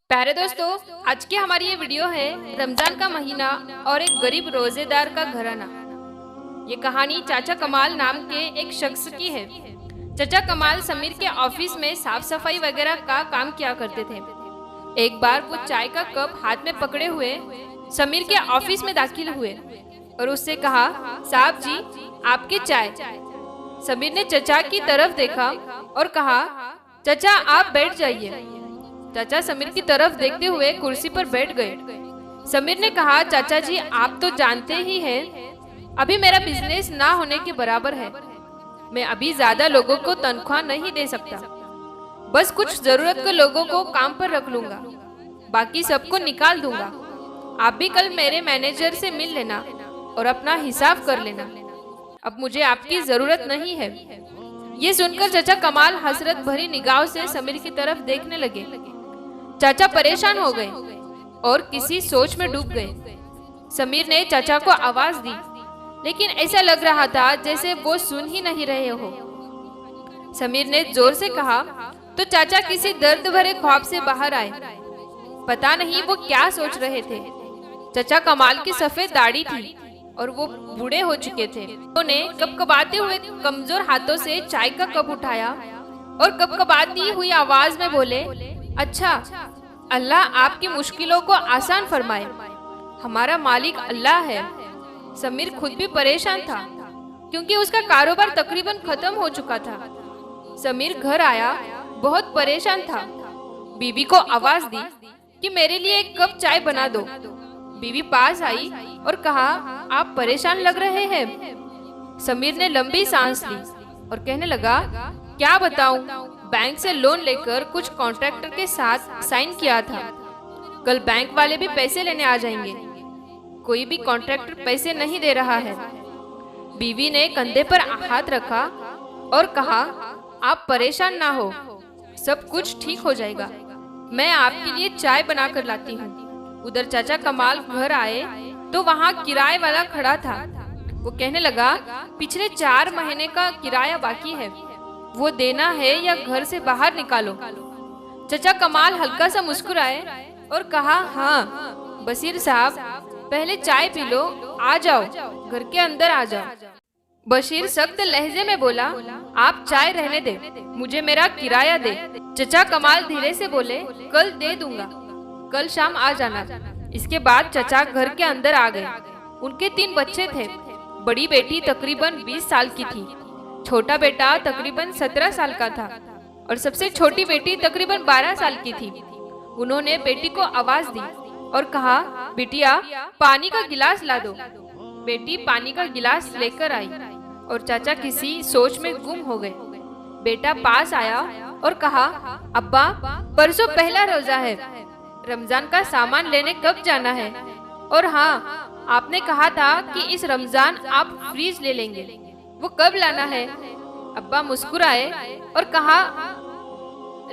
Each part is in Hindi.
प्यारे दोस्तों, आज की हमारी ये वीडियो है रमजान का महीना और एक गरीब रोजेदार का घराना। ये कहानी चाचा कमाल नाम के एक शख्स की है। चाचा कमाल समीर के ऑफिस में साफ सफाई वगैरह का काम किया करते थे। एक बार वो चाय का कप हाथ में पकड़े हुए समीर के ऑफिस में दाखिल हुए और उससे कहा, साहब जी आपकी चाय। समीर ने चाचा की तरफ देखा और कहा, चाचा आप बैठ जाइए। चाचा समीर की तरफ देखते हुए कुर्सी पर बैठ गए। समीर ने कहा, चाचा जी आप तो जानते ही हैं अभी मेरा बिजनेस ना होने के बराबर है। मैं अभी ज्यादा लोगों को तनख्वाह नहीं दे सकता। बस कुछ जरूरत के लोगों को काम पर रख लूंगा, बाकी सबको निकाल दूंगा। आप भी कल मेरे मैनेजर से मिल लेना और अपना हिसाब कर लेना। अब मुझे आपकी जरूरत नहीं है। ये सुनकर चाचा कमाल हसरत भरी निगाहों से समीर की तरफ देखने लगे। चाचा परेशान हो गए और किसी सोच में डूब गए। समीर ने चाचा को आवाज दी, लेकिन ऐसा लग रहा था जैसे वो सुन ही नहीं रहे हो। समीर ने जोर से कहा तो चाचा किसी दर्द भरे ख्वाब से बाहर आए। पता नहीं वो क्या सोच रहे थे। चाचा कमाल की सफेद दाढ़ी थी और वो बूढ़े हो चुके थे। उन्होंने कपकपाते हुए कमजोर हाथों से चाय का कप उठाया और कपकपाती हुई आवाज में बोले, अच्छा, अल्लाह आपकी मुश्किलों को आसान फरमाए। हमारा मालिक अल्लाह है। समीर खुद भी परेशान था क्योंकि उसका कारोबार तकरीबन खत्म हो चुका था। समीर घर आया, बहुत परेशान था। बीवी को आवाज दी कि मेरे लिए एक कप चाय बना दो। बीवी पास आई और कहा, आप परेशान लग रहे हैं। समीर ने लंबी सांस ली और कहने लगा, क्या बताऊं, बैंक से लोन लेकर कुछ कॉन्ट्रैक्टर के साथ साइन किया था। कल बैंक वाले भी पैसे लेने आ जाएंगे। कोई भी कॉन्ट्रैक्टर पैसे नहीं दे रहा है। बीवी ने कंधे पर हाथ रखा और कहा, आप परेशान ना हो, सब कुछ ठीक हो जाएगा। मैं आपके लिए चाय बना कर लाती हूँ। उधर चाचा कमाल घर आए तो वहाँ किराए वाला खड़ा था। वो कहने लगा, पिछले 4 महीने का किराया बाकी है, वो देना है या घर से बाहर निकालो। चाचा कमाल हल्का सा मुस्कुराए और कहा, हाँ बशीर साहब, पहले चाय पी लो, आ जाओ, घर के अंदर आ जाओ। बशीर सख्त लहजे में बोला, आप चाय रहने दे, मुझे मेरा किराया दे। चाचा कमाल धीरे से बोले, कल दे दूंगा, कल शाम आ जाना। इसके बाद चाचा घर के अंदर आ गए। उनके 3 बच्चे थे। बड़ी बेटी तकरीबन 20 साल की थी, छोटा बेटा तकरीबन 17 साल का था और सबसे छोटी बेटी तकरीबन 12 साल की थी। उन्होंने बेटी को आवाज दी और कहा, बिटिया पानी का गिलास ला दो। बेटी पानी का गिलास लेकर आई और चाचा किसी सोच में गुम हो गए। बेटा पास आया और कहा, अब्बा परसों पहला रोजा है, रमजान का सामान लेने कब जाना है? और हाँ, आपने कहा था कि इस रमजान आप फ्रीज ले लेंगे, वो कब लाना है? अब्बा मुस्कुराए और कहा,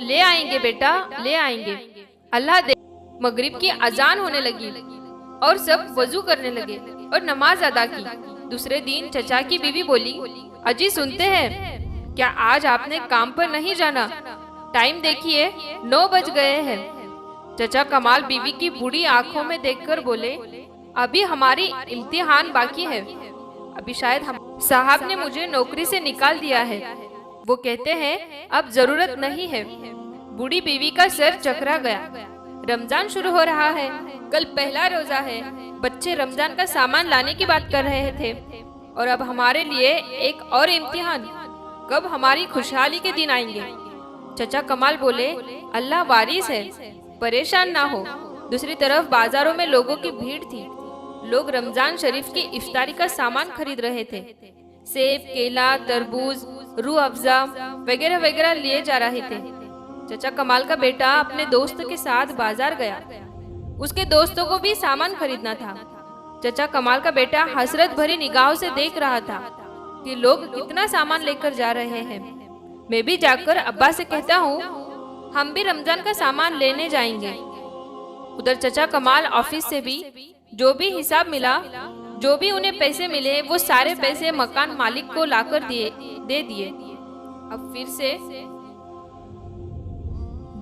ले आएंगे बेटा, ले आएंगे, अल्लाह दे। मगरिब की अजान होने लगी और सब वजू करने लगे और नमाज अदा की। दूसरे दिन चाचा की बीवी बोली, अजी सुनते हैं, क्या आज आपने काम पर नहीं जाना? टाइम देखिए, 9 बज गए हैं। चाचा कमाल बीवी की बूढ़ी आंखों में देखकर बोले, अभी हमारी इम्तिहान बाकी है, अभी शायद हम साहब ने मुझे नौकरी से निकाल दिया है। वो कहते हैं अब जरूरत नहीं है। बूढ़ी बीवी का सर चकरा गया। रमजान शुरू हो रहा है, कल पहला रोजा है। बच्चे रमजान का सामान लाने की बात कर रहे थे और अब हमारे लिए एक और इम्तिहान। कब हमारी खुशहाली के दिन आएंगे? चाचा कमाल बोले, अल्लाह वारिस है, परेशान ना हो। दूसरी तरफ बाजारों में लोगों की भीड़ थी। लोग रमजान शरीफ की इफ्तारी का सामान खरीद रहे थे। सेब, केला, तरबूज, रूह अफ़ज़ा वगैरह वगैरह लिए जा रहे थे। चाचा कमाल का बेटा अपने दोस्त के साथ बाजार गया। उसके दोस्तों को भी सामान खरीदना था। चाचा कमाल का बेटा हसरत भरी निगाहों से देख रहा था कि लोग कितना सामान लेकर जा रहे हैं। मैं भी जाकर अब्बा से कहता हूँ, हम भी रमजान का सामान लेने जाएंगे। उधर चाचा कमाल ऑफिस से भी जो भी हिसाब मिला जो भी उन्हें पैसे मिले वो सारे पैसे मकान मालिक को लाकर दे दिए। अब फिर से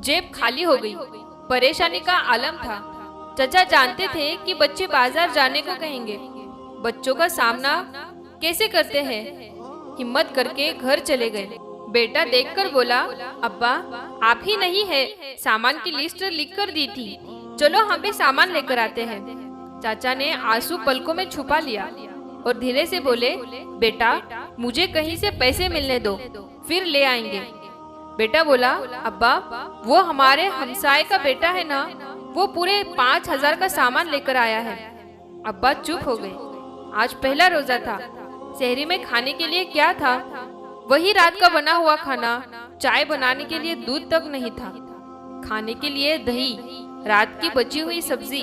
जेब खाली हो गई। परेशानी का आलम था। चचा जानते थे कि बच्चे बाजार जाने को कहेंगे, बच्चों का सामना कैसे करते हैं। हिम्मत करके घर चले गए। बेटा देखकर बोला, अब्बा आप ही नहीं है, सामान की लिस्ट लिख कर दी थी, चलो हम भी सामान लेकर आते हैं। चाचा ने आंसू पलकों में छुपा लिया और धीरे से बोले, बेटा मुझे कहीं से पैसे मिलने दो, फिर ले आएंगे। बेटा बोला, अब्बा वो हमारे हमसाए का बेटा है ना, वो पूरे 5,000 का सामान लेकर आया है। अब्बा चुप हो गए। आज पहला रोजा था। शहरी में खाने के लिए क्या था? वही रात का बना हुआ खाना। चाय बनाने के लिए दूध तक नहीं था। खाने के लिए दही, रात की बची हुई सब्जी।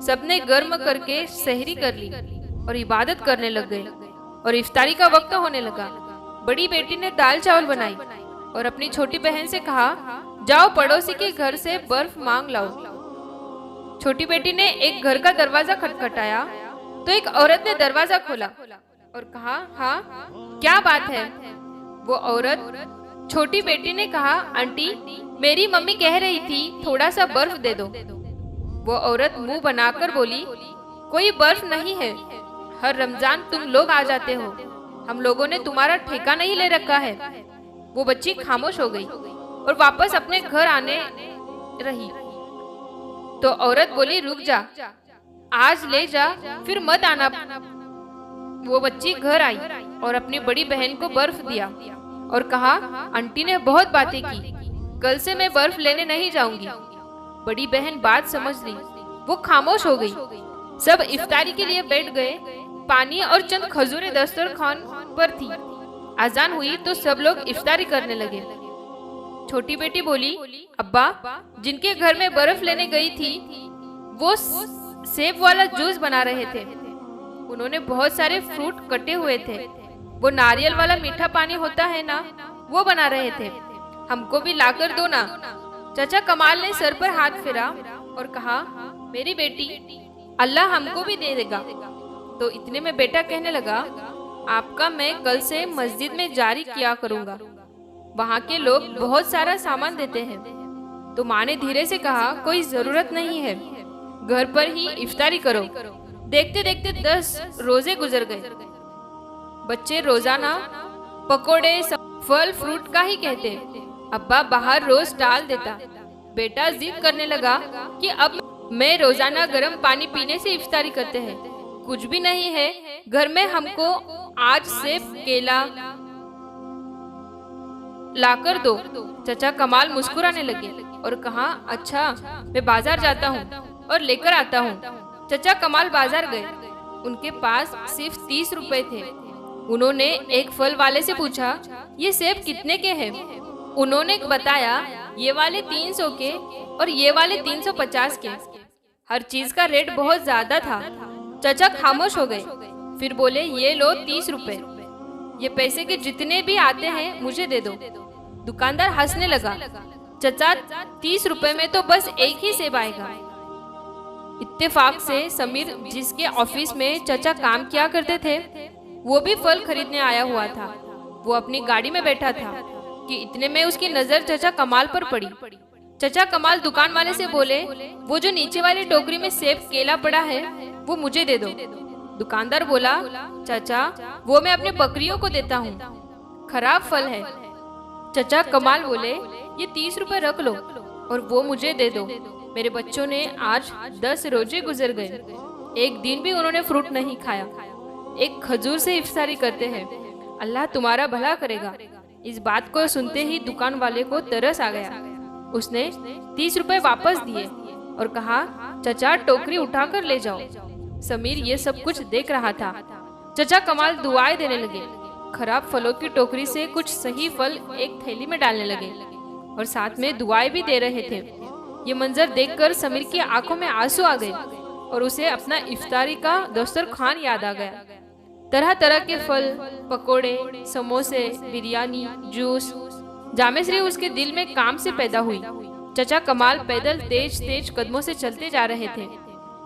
सबने गर्म करके सहरी कर ली और इबादत करने लग गए। और इफ्तारी का वक्त होने लगा। बड़ी बेटी ने दाल चावल बनाई और अपनी छोटी बहन से कहा, जाओ पड़ोसी के घर से बर्फ मांग लाओ। छोटी बेटी ने एक घर का दरवाजा खटखटाया तो एक औरत ने दरवाजा खोला और कहा, हाँ क्या बात है? वो औरत छोटी बेटी ने कहा, आंटी मेरी मम्मी कह रही थी थोड़ा सा बर्फ दे दो। वो औरत मुंह बनाकर बोली, कोई बर्फ नहीं है, हर रमजान तुम लोग आ जाते हो, हम लोगों ने तुम्हारा ठेका नहीं ले रखा है। वो बच्ची खामोश हो गई और वापस अपने घर आने रही। तो औरत बोली, रुक जा, आज ले जा फिर मत आना। वो बच्ची घर आई और अपनी बड़ी बहन को बर्फ दिया और कहा, आंटी ने बहुत बातें की, कल से मैं बर्फ लेने नहीं जाऊंगी। बड़ी बहन बात समझ ली, वो खामोश हो गई। सब इफ्तारी के लिए बैठ गए। पानी और चंद खजूरें दस्तरखान पर थी। अजान हुई तो सब लोग इफ्तारी करने लगे। छोटी बेटी बोली, अब्बा जिनके घर में बर्फ लेने गई थी वो सेब वाला जूस बना रहे थे। उन्होंने बहुत सारे फ्रूट कटे हुए थे। वो नारियल वाला मीठा पानी होता है ना, वो बना रहे थे, हमको भी लाकर दो ना। चाचा कमाल ने सर पर हाथ फेरा और कहा, मेरी बेटी अल्लाह हमको भी दे देगा। तो इतने में बेटा कहने लगा, आपका मैं कल से मस्जिद में जारी किया करूंगा, वहाँ के लोग बहुत सारा सामान देते हैं। तो माँ ने धीरे से कहा, कोई जरूरत नहीं है, घर पर ही इफ्तारी करो। देखते देखते 10 रोजे गुजर गए। बच्चे रोजाना पकोड़े फल फ्रूट का ही कहते। अब्बा बाहर रोज डाल देता। बेटा जिद करने लगा कि अब मैं रोजाना गर्म पानी पीने से इफ्तारी करते हैं, कुछ भी नहीं है घर में, हमको आज सेब केला लाकर दो। चाचा कमाल मुस्कुराने लगे और कहा, अच्छा मैं बाजार जाता हूँ और लेकर आता हूँ। चाचा कमाल बाजार गए। उनके पास सिर्फ 30 रुपए थे। उन्होंने एक फल वाले से पूछा, ये सेब कितने के हैं? उन्होंने बताया, ये वाले 300 के और ये वाले 350 के। हर चीज का रेट बहुत ज्यादा था। चाचा खामोश हो गए, फिर बोले, ये लो 30 रुपए, ये पैसे के जितने भी आते हैं मुझे दे दो। दुकानदार हंसने लगा, चचा 30 रुपए में तो बस एक ही सेब आएगा। इत्तेफाक से समीर जिसके ऑफिस में चचा काम किया करते थे वो भी फल खरीदने आया हुआ था। वो अपनी गाड़ी में बैठा था कि इतने में उसकी नजर चचा कमाल पर पड़ी। चचा कमाल दुकान वाले से बोले, वो जो नीचे वाली टोकरी में सेब केला पड़ा है वो मुझे दे दो। दुकानदार बोला, चाचा वो मैं अपने बकरियों को देता हूँ, खराब फल है। चचा कमाल बोले, ये 30 रुपए रख लो और वो मुझे दे दो। मेरे बच्चों ने आज 10 रोजे गुजर गए, एक दिन भी उन्होंने फ्रूट नहीं खाया। एक खजूर से इफ्तारी करते हैं, अल्लाह तुम्हारा भला करेगा। इस बात को सुनते ही दुकान वाले को तरस आ गया। उसने 30 रुपए वापस दिए और कहा, चचा टोकरी उठाकर ले जाओ। समीर ये सब कुछ देख रहा था। चचा कमाल दुआएं देने लगे। खराब फलों की टोकरी से कुछ सही फल एक थैली में डालने लगे और साथ में दुआएं भी दे रहे थे। ये मंजर देखकर समीर की आंखों में आंसू आ गए और उसे अपना इफ्तारी का दस्तरखान याद आ गया। तरह तरह के फल, पकोड़े, समोसे, बिरयानी, जूस। जामेश्री उसके दिल में काम से पैदा हुई। चचा कमाल पैदल तेज तेज कदमों से चलते जा रहे थे।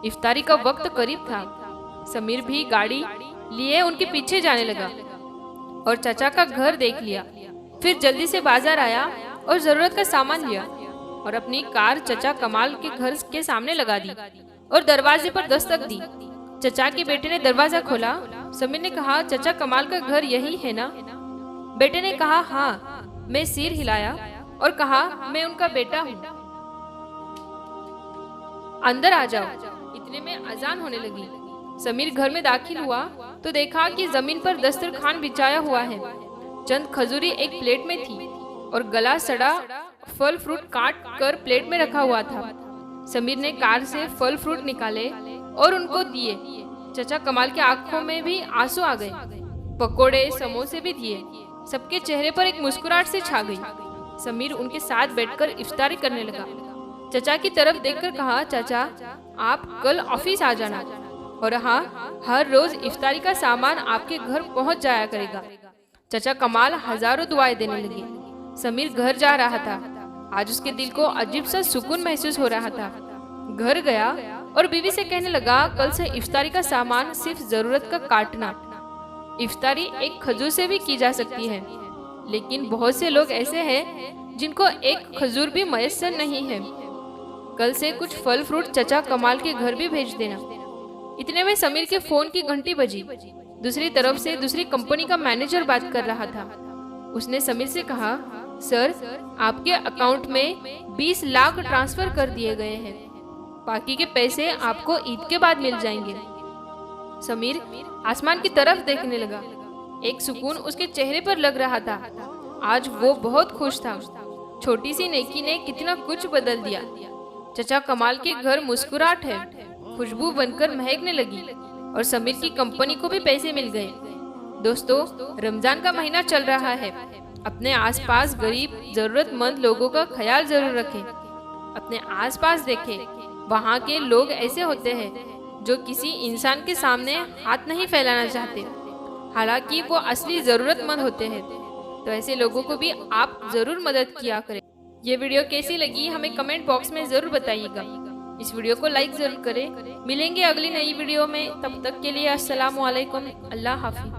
इफ्तारी का वक्त करीब था। समीर भी गाड़ी लिए उनके पीछे जाने लगा और चाचा का घर देख लिया। फिर जल्दी से बाजार आया और जरूरत का सामान लिया और अपनी कार चाचा कमाल के घर के सामने लगा दी और दरवाजे पर दस्तक दी। चाचा के बेटे ने दरवाजा खोला। समीर ने कहा, चाचा कमाल का घर यही है ना? बेटे ने कहा, हाँ। मैं सिर हिलाया और कहा, मैं उनका बेटा हूँ। अंदर आ जाओ। इतने में अजान होने लगी। समीर घर में दाखिल हुआ तो देखा कि जमीन पर दस्तरखान बिछाया हुआ है। चंद खजूरी एक प्लेट में थी और गला सड़ा फल फ्रूट काट कर प्लेट में रखा हुआ था। समीर ने कार से फल फ्रूट निकाले और उनको दिए। चाचा कमाल की आंखों में भी आंसू आ गए। पकोड़े समोसे भी दिए। सबके चेहरे पर एक मुस्कुराहट से छा गई। समीर उनके साथ बैठकर इफ्तारी करने लगा। चाचा की तरफ देखकर कहा, चाचा आप कल ऑफिस आ जाना और हाँ, हर रोज इफ्तारी का सामान आपके घर पहुंच जाया करेगा। चाचा कमाल हजारों दुआएं देने लगे। समीर घर जा रहा था। आज उसके दिल को अजीब सा सुकून महसूस हो रहा था। घर गया और बीवी से कहने लगा, कल से इफ्तारी का सामान सिर्फ जरूरत का काटना। इफ्तारी एक खजूर से भी की जा सकती है, लेकिन बहुत से लोग ऐसे हैं जिनको एक खजूर भी मयस्सर नहीं है। कल से कुछ फल फ्रूट चाचा कमाल के घर भी भेज देना। इतने में समीर के फोन की घंटी बजी। दूसरी तरफ से दूसरी कंपनी का मैनेजर बात कर रहा था। उसने समीर से कहा, सर आपके अकाउंट में 20 लाख ट्रांसफर कर दिए गए हैं। बाकी के पैसे आपको ईद के बाद मिल जाएंगे। समीर आसमान की तरफ देखने लगा। एक सुकून उसके चेहरे पर लग रहा था। आज वो बहुत खुश था। छोटी सी नेकी ने कितना कुछ बदल दिया। चाचा कमाल के घर मुस्कुराहट है, खुशबू बनकर महकने लगी और समीर की कंपनी को भी पैसे मिल गए। दोस्तों, रमजान का महीना चल रहा है। अपने आसपास गरीब जरूरतमंद लोगों का ख्याल जरूर रखें। अपने आसपास देखें, वहाँ के लोग ऐसे होते हैं जो किसी इंसान के सामने हाथ नहीं फैलाना चाहते, हालांकि वो असली जरूरतमंद होते हैं। तो ऐसे लोगों को भी आप जरूर मदद किया करें। ये वीडियो कैसी लगी हमें कमेंट बॉक्स में जरूर बताइएगा। इस वीडियो को लाइक जरूर करें। मिलेंगे अगली नई वीडियो में। तब तक के लिए अस्सलाम वालेकुम। अल्लाह हाफिज।